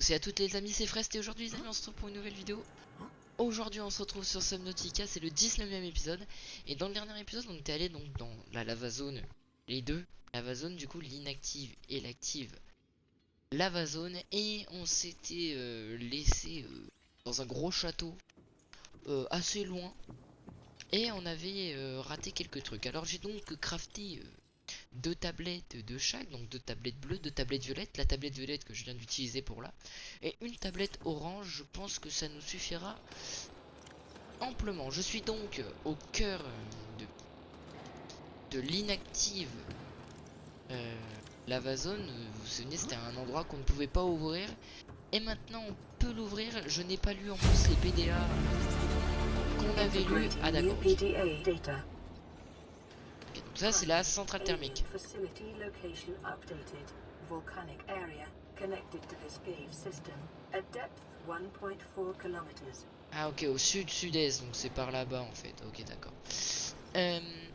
tous et à toutes les amis, c'est Frest et aujourd'hui les amis on se retrouve pour une nouvelle vidéo. Aujourd'hui on se retrouve sur Subnautica, c'est le 19e épisode. Et dans le dernier épisode on était allé donc dans la lava zone, les deux lava zone, du coup l'inactive et l'active lava zone. Et on s'était laissé dans un gros château assez loin. Et on avait raté quelques trucs. Alors j'ai donc crafté deux tablettes de chaque, donc deux tablettes bleues, deux tablettes violettes, la tablette violette que je viens d'utiliser pour là, et une tablette orange. Je pense que ça nous suffira amplement. Je suis donc au cœur de l'inactive lava zone. Vous vous souvenez, c'était un endroit qu'on ne pouvait pas ouvrir, et maintenant on peut l'ouvrir. Je n'ai pas lu en plus les PDA qu'on avait lu. Ah d'accord. Okay, donc ça c'est la centrale thermique. Ah ok, au sud-sud-est, donc c'est par là-bas en fait. Ok, d'accord.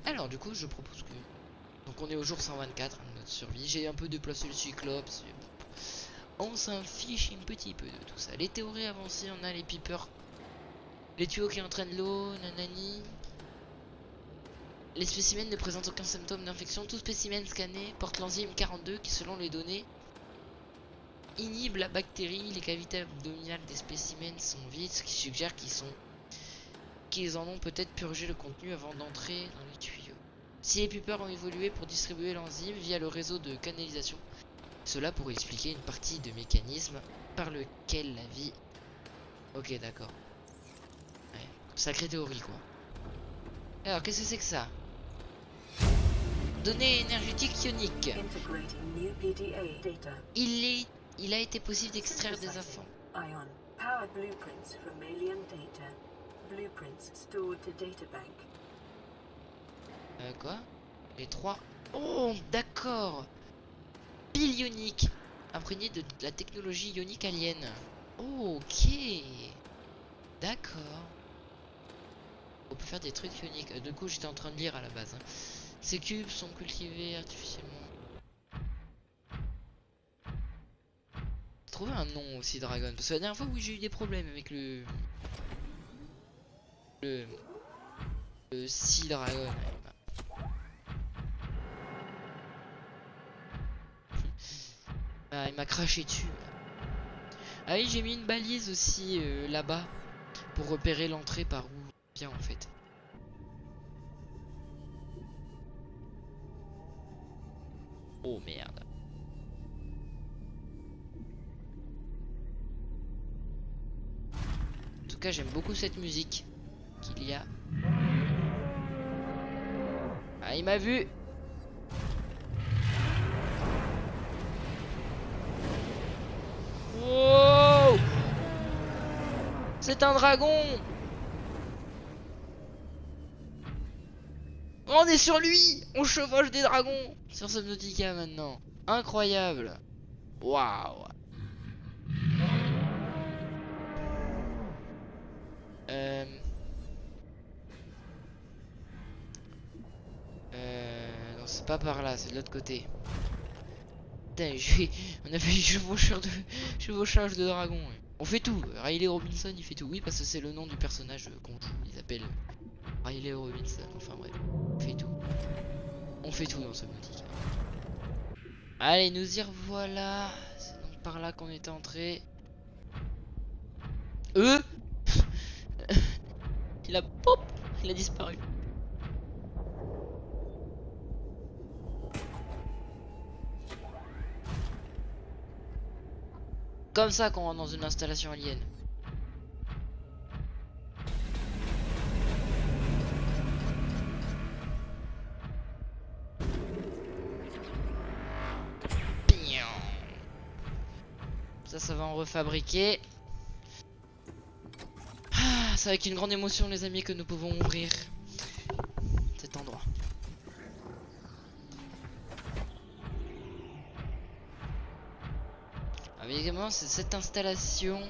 Alors du coup je propose que... Donc on est au jour 124 de notre survie. J'ai un peu déplacé le cyclope. On s'en fiche un petit peu de tout ça. Les théories avancées, on a les peepers, les tuyaux qui entraînent l'eau, nanani. Les spécimens ne présentent aucun symptôme d'infection. Tout spécimen scanné porte l'enzyme 42 qui, selon les données, inhibe la bactérie. Les cavités abdominales des spécimens sont vides, ce qui suggère qu'ils en ont peut-être purgé le contenu avant d'entrer dans les tuyaux. Si les peepers ont évolué pour distribuer l'enzyme via le réseau de canalisation, cela pourrait expliquer une partie de mécanisme par lequel la vie... Ok, d'accord. Ouais. Sacrée théorie, quoi. Alors, qu'est-ce que c'est que ça? Données énergétiques ioniques. Il a été possible d'extraire des infos. Quoi? Les trois. Oh, d'accord. Pile ionique, imprégné de la technologie ionique alien. Oh, ok. D'accord. On peut faire des trucs ioniques. Du coup, j'étais en train de lire à la base. Ces cubes sont cultivés artificiellement. Trouver un nom aussi, Dragon. Parce que la dernière fois, oui, j'ai eu des problèmes avec le Sea Dragon. Ah, il m'a craché dessus. Ah oui, j'ai mis une balise aussi là-bas pour repérer l'entrée par où vient en fait. Oh merde. En tout cas, j'aime beaucoup cette musique qu'il y a. Ah, il m'a vu. Wow! C'est un dragon! On est sur lui! On chevauche des dragons sur Subnautica maintenant. Incroyable! Waouh! Non, c'est pas par là, c'est de l'autre côté. Putain, on a fait chevauchage de dragon. Ouais. On fait tout. Riley Robinson, il fait tout. Oui, parce que c'est le nom du personnage qu'on joue. Ils appellent Riley Robinson. Enfin bref, on fait tout. On fait tout dans Subnautica. Allez, nous y revoilà. C'est donc par là qu'on était entré. Il a pop, il a disparu. Comme ça qu'on rentre dans une installation alien. Ça va en refabriquer. Ah, c'est avec une grande émotion, les amis, que nous pouvons ouvrir cet endroit. Évidemment, c'est cette installation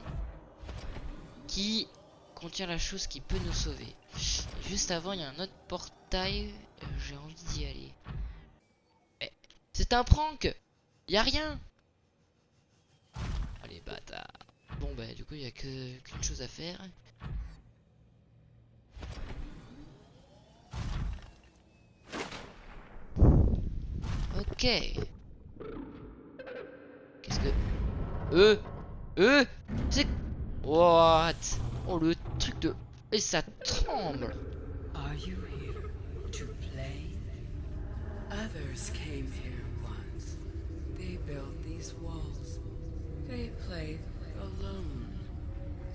qui contient la chose qui peut nous sauver. Et juste avant, il y a un autre portail. J'ai envie d'y aller. Eh, c'est un prank. Y a rien. Oh les bâtards. bah du coup il y a qu'une chose à faire. Ok. Qu'est-ce que... C'est... What? Oh le truc de... Et ça tremble. Are you here to play? Others came here once. They built these walls. They played alone.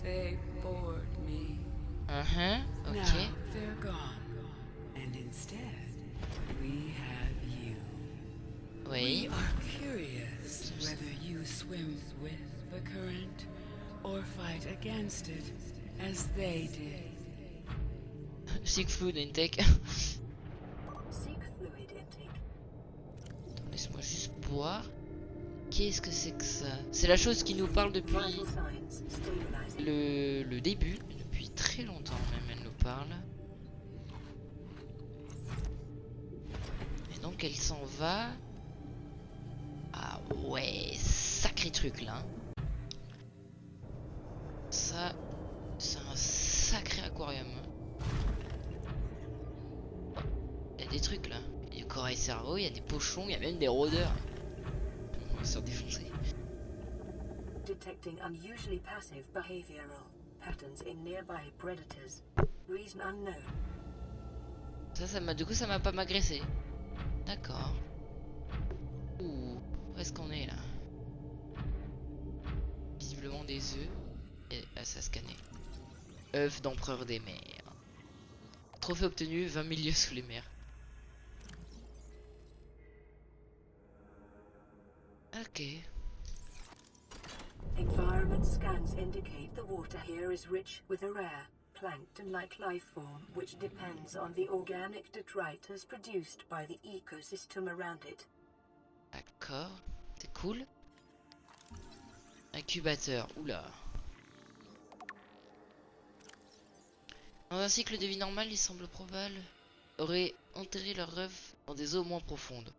They bored me. Ok. Now they're gone. And instead, we have you. Oui. We are curious whether you swim with the current or fight against it as they did. Seek fluid intake. Seek fluid intake. Laisse-moi juste boire. Qu'est-ce que c'est que ça? C'est la chose qui nous parle depuis Vital signs stabilizing. le début. Depuis très longtemps même elle nous parle. Et donc elle s'en va. Ah ouais, sacré truc là. Ça, c'est un sacré aquarium. Il y a des trucs là. Il y a des corail cerveau, il y a des pochons, il y a même des rôdeurs. On va se faire défoncer. Detecting unusually passive behavioral patterns in nearby predators. Reason unknown. Ça m'a, du coup ça m'a pas m'agressé. D'accord. Ouh, où est-ce qu'on est là? Visiblement des œufs. Et ah, ça scanner. œufs d'empereur des mers. Trophée obtenu, 20 milieux sous les mers. Ok. Environment scans indicate the water here is rich with a rare plankton-like life form which depends on the organic detritus produced by the ecosystem around it. D'accord. C'est cool. Incubateur. Oula. Dans un cycle de vie normal, il semble probable auraient enterré leurs œufs dans des eaux moins profondes,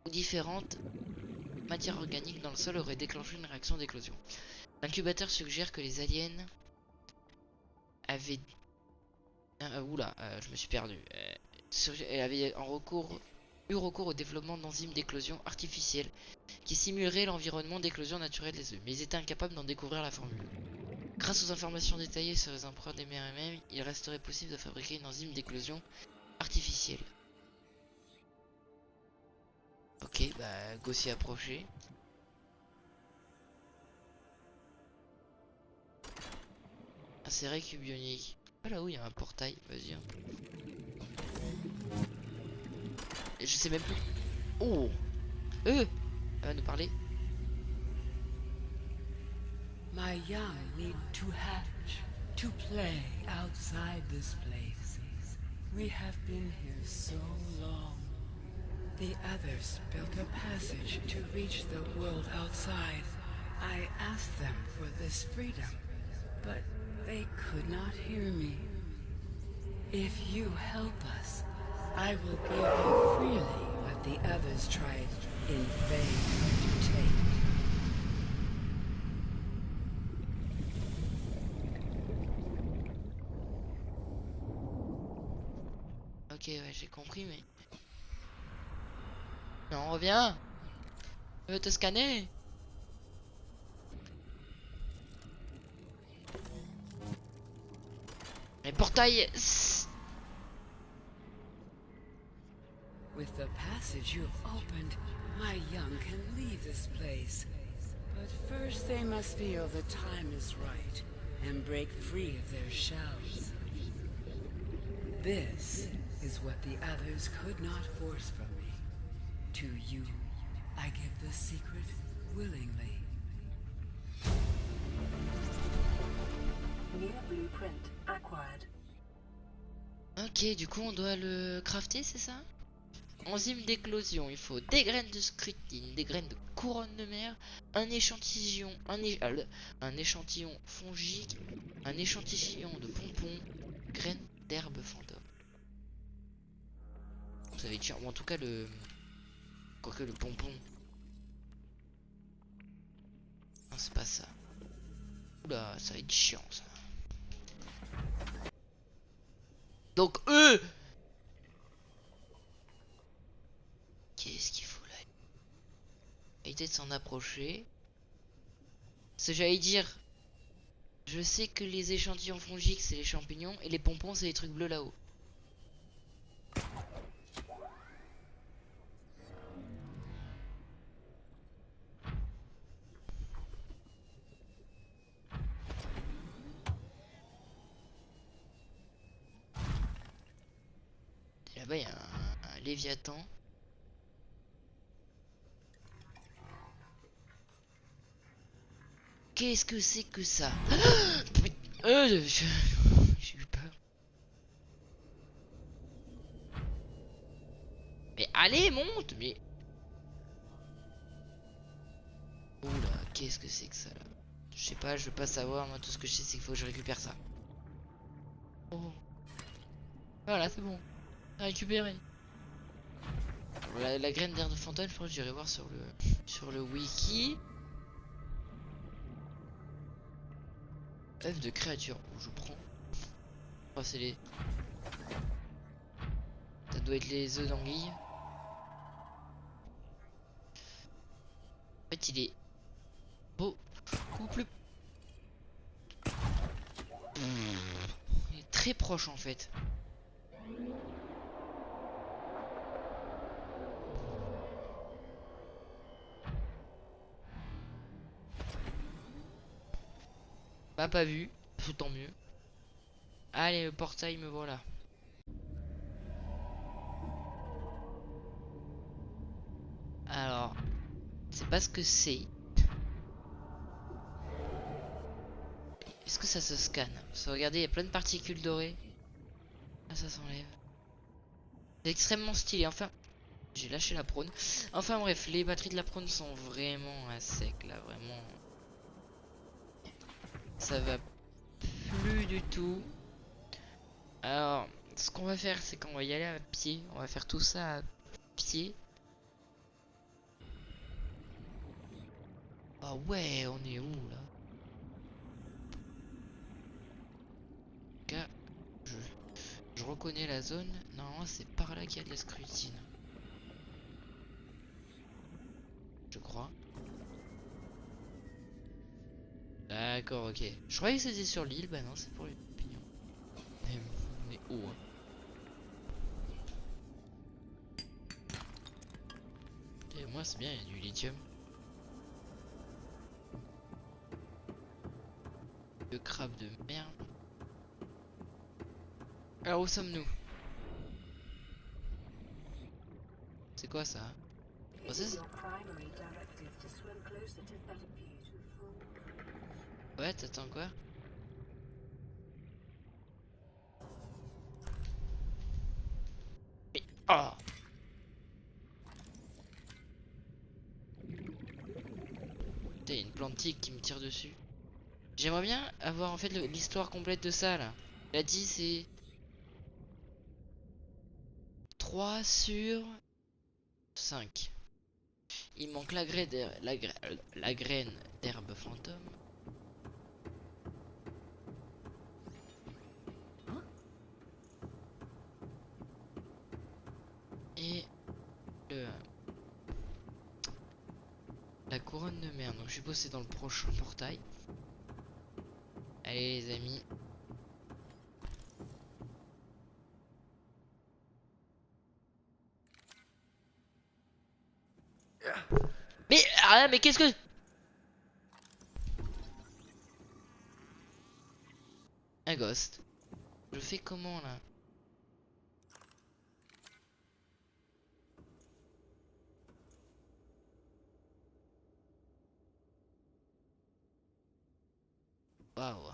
où différentes matières organiques dans le sol auraient déclenché une réaction d'éclosion. L'incubateur suggère que les aliens avaient... je me suis perdu. Elle avait eu recours au développement d'enzymes d'éclosion artificielles qui simuleraient l'environnement d'éclosion naturelle des œufs, mais ils étaient incapables d'en découvrir la formule. Grâce aux informations détaillées sur les empereurs des mers eux-mêmes, il resterait possible de fabriquer une enzyme d'éclosion artificielle. Ok, bah, go s'y approcher. Inséré cube ionique. Ah là où il y a un portail, vas-y. Et je sais même plus. Oh, elle va nous parler. My young need to hatch, to play outside this place. We have been here so long. The others built a passage to reach the world outside. I asked them for this freedom, but they could not hear me. If you help us, I will give you freely what the others tried in vain to take. Ok, ouais, j'ai compris, mais... Non, reviens. Je veux te scanner. Les portails... With the passage you've opened, my young can leave this place. But first they must feel the time is right and break free of their shells. This is what the others could not force from me. To you, I give the secret willingly. New blueprint acquired. Ok, du coup on doit le crafter, c'est ça? Enzyme d'éclosion, il faut des graines de scrutine, des graines de couronne de mer, un échantillon, un échantillon fongique, un échantillon de pompon, graines d'herbe fantôme. Ça va être chiant, bon, en tout cas le... Quoique le pompon... Non, c'est pas ça. Oula, ça va être chiant ça. Donc eux, qu'est-ce qu'il faut là? Éviter de s'en approcher. Ce que j'allais dire, je sais que les échantillons fongiques c'est les champignons et les pompons c'est les trucs bleus là-haut. Et là-bas il y a un léviathan. Qu'est-ce que c'est que ça? J'ai eu peur. Mais allez, monte! Mais... Oula, qu'est-ce que c'est que ça là? Je sais pas, je veux pas savoir. Moi, tout ce que je sais, c'est qu'il faut que je récupère ça. Oh. Voilà, c'est bon. Récupéré. La graine d'air de fontaine, je pense que j'irai voir sur le wiki. œuf de créature. Oh, je prends. Oh, c'est les... Ça doit être les œufs d'anguille. En fait, il est beaucoup plus... Il est très proche en fait. Bah, pas vu, tant mieux. Allez, le portail, me voilà. Alors, c'est pas ce que c'est. Est-ce que ça se scanne? Parce que regardez, il y a plein de particules dorées. Ah, ça s'enlève. C'est extrêmement stylé. Enfin, j'ai lâché la prône. Enfin bref, les batteries de la prône sont vraiment à sec là, vraiment. Ça va plus du tout. Alors, ce qu'on va faire, c'est qu'on va y aller à pied. On va faire tout ça à pied. Ah ouais, on est où là? Car je reconnais la zone. Normalement, c'est par là qu'il y a de la scrutine. Je crois. D'accord, ok. Je croyais que c'était sur l'île. Bah non, c'est pour les pignons. On est haut. Hein. Et moi, c'est bien, il y a du lithium. Le crabe de merde. Alors, où sommes-nous? C'est quoi ça? Oh, ça, ouais, t'attends quoi? Mais... Oh! Putain, y a une plante tigre qui me tire dessus. J'aimerais bien avoir en fait l'histoire complète de ça là. Il a dit c'est 3 sur 5. Il manque la graine d'herbe fantôme. Et la couronne de mer. Donc je suppose c'est dans le prochain portail. Allez les amis. Mais qu'est-ce que... Un ghost. Je fais comment là? Waouh.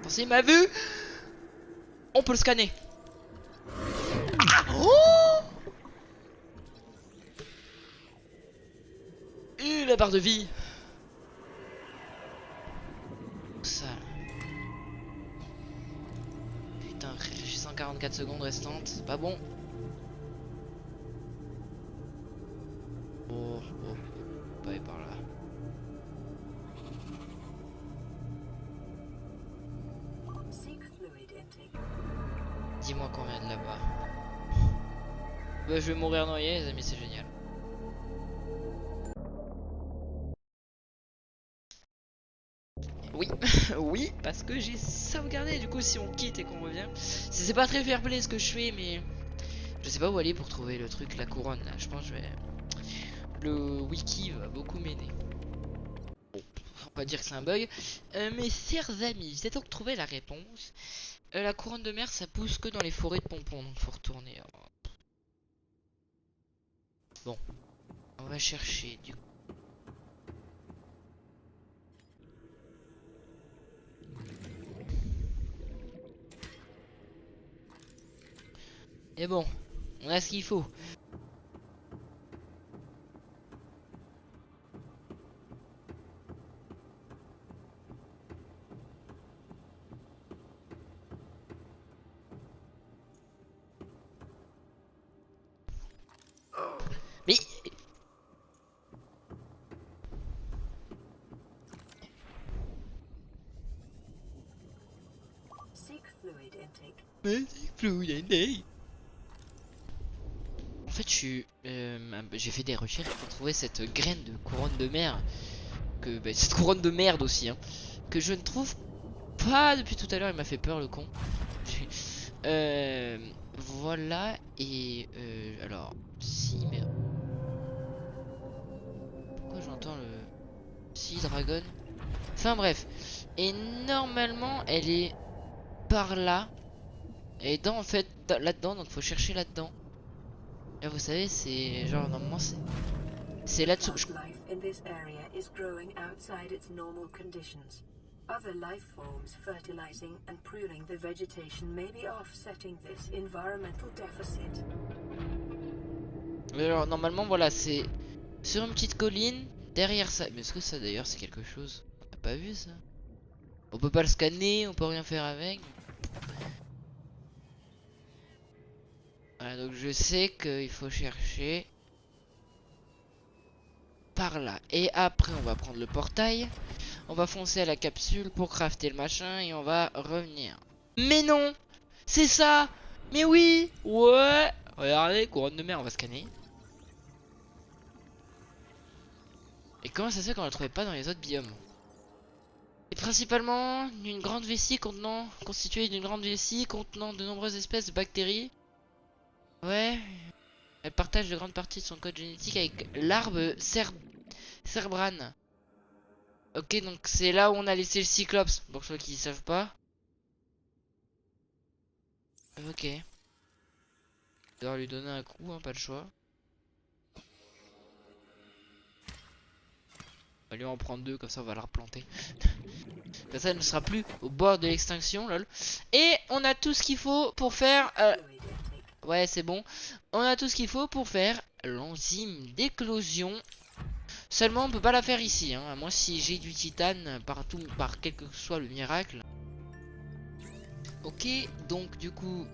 Pensez, il m'a vu. On peut le scanner. Oh, et la barre de vie. ça. Putain, j'ai 144 secondes restantes, c'est pas bon. Oh, oh, pas aller par là. Dis-moi combien de là-bas. Bah, je vais mourir noyé, les amis, c'est génial. Oui, oui, parce que j'ai sauvegardé. Du coup, si on quitte et qu'on revient, c'est pas très fair play ce que je fais, mais je sais pas où aller pour trouver le truc, la couronne là. Je pense que je vais. Le wiki va beaucoup m'aider. Bon, on va dire que c'est un bug. Mes chers amis, j'ai donc trouvé la réponse. La couronne de mer, ça pousse que dans les forêts de pompons, donc faut retourner. Bon, on va chercher du coup. Et bon, on a ce qu'il faut. Mais en fait, j'ai fait des recherches pour trouver cette graine de couronne de mer. Cette couronne de merde aussi, hein, que je ne trouve pas depuis tout à l'heure. Il m'a fait peur, le con. Voilà. Et alors, si, mais pourquoi j'entends le si dragon? Enfin bref. Et normalement, elle est par là. Et dans en fait là-dedans, donc faut chercher là-dedans. Là, vous savez, c'est genre normalement c'est là-dessous. Life in this area is growing outside its normal conditions. Other life forms fertilizing and pruning the vegetation may be offsetting this environmental deficit. Mais alors normalement voilà, c'est sur une petite colline derrière ça. Mais est-ce que ça d'ailleurs c'est quelque chose? On n'a pas vu ça. On peut pas le scanner, on peut rien faire avec. Voilà, donc je sais qu'il faut chercher par là. Et après on va prendre le portail. On va foncer à la capsule pour crafter le machin et on va revenir. Mais non, c'est ça. Mais oui. Ouais. Regardez, couronne de mer, on va scanner. Et comment ça se fait qu'on la trouvait pas dans les autres biomes? Et principalement d'une grande vessie constituée d'une grande vessie contenant de nombreuses espèces de bactéries. Ouais. Elle partage de grandes parties de son code génétique avec l'arbre Cerbran. Ok, donc c'est là où on a laissé le Cyclops, pour ceux qui savent pas. Ok. On va lui donner un coup, hein, pas le choix. On va lui en prendre deux, comme ça on va la replanter. Comme ça elle ne sera plus au bord de l'extinction, lol. Et on a tout ce qu'il faut pour faire... Ouais, c'est bon. On a tout ce qu'il faut pour faire l'enzyme d'éclosion. Seulement on peut pas la faire ici, hein. Moi si j'ai du titane partout, par quel que soit le miracle. Ok, donc du coup,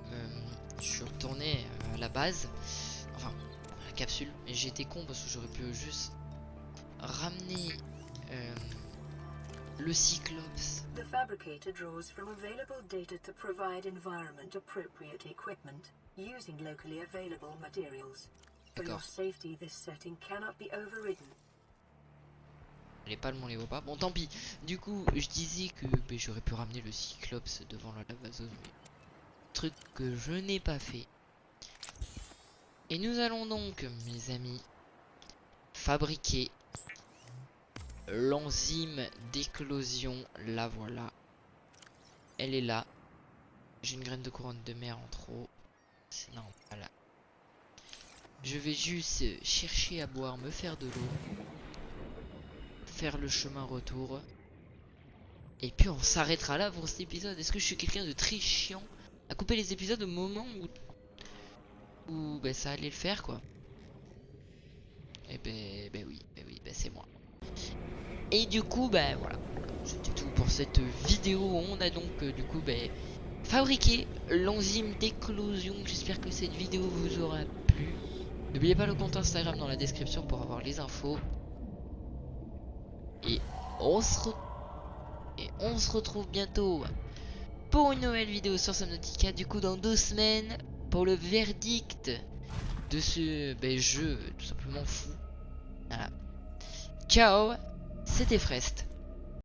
je suis retourné à la base. Enfin, à la capsule. Et j'ai été con parce que j'aurais pu juste ramener le Cyclops. The fabricator draws from available data to provide environment appropriate equipment using locally available materials. For your safety, this setting cannot be overridden. Les palmes on les voit pas. Bon tant pis. Du coup je disais que j'aurais pu ramener le Cyclops devant la lavazone. Mais truc que je n'ai pas fait. Et nous allons donc mes amis fabriquer l'enzyme d'éclosion. La voilà. Elle est là. J'ai une graine de couronne de mer en trop. C'est normal. Je vais juste chercher à boire, me faire de l'eau. Faire le chemin retour. Et puis on s'arrêtera là pour cet épisode. Est-ce que je suis quelqu'un de très chiant à couper les épisodes au moment où ça allait le faire quoi? Et oui, c'est moi. Et du coup voilà, c'était tout pour cette vidéo. On a donc du coup fabriqué l'enzyme d'éclosion. J'espère que cette vidéo vous aura plu. N'oubliez pas le compte Instagram dans la description pour avoir les infos. Et on se retrouve bientôt pour une nouvelle vidéo sur Subnautica. Du coup dans 2 semaines pour le verdict de ce jeu tout simplement fou. Voilà. Ciao, c'était Frest.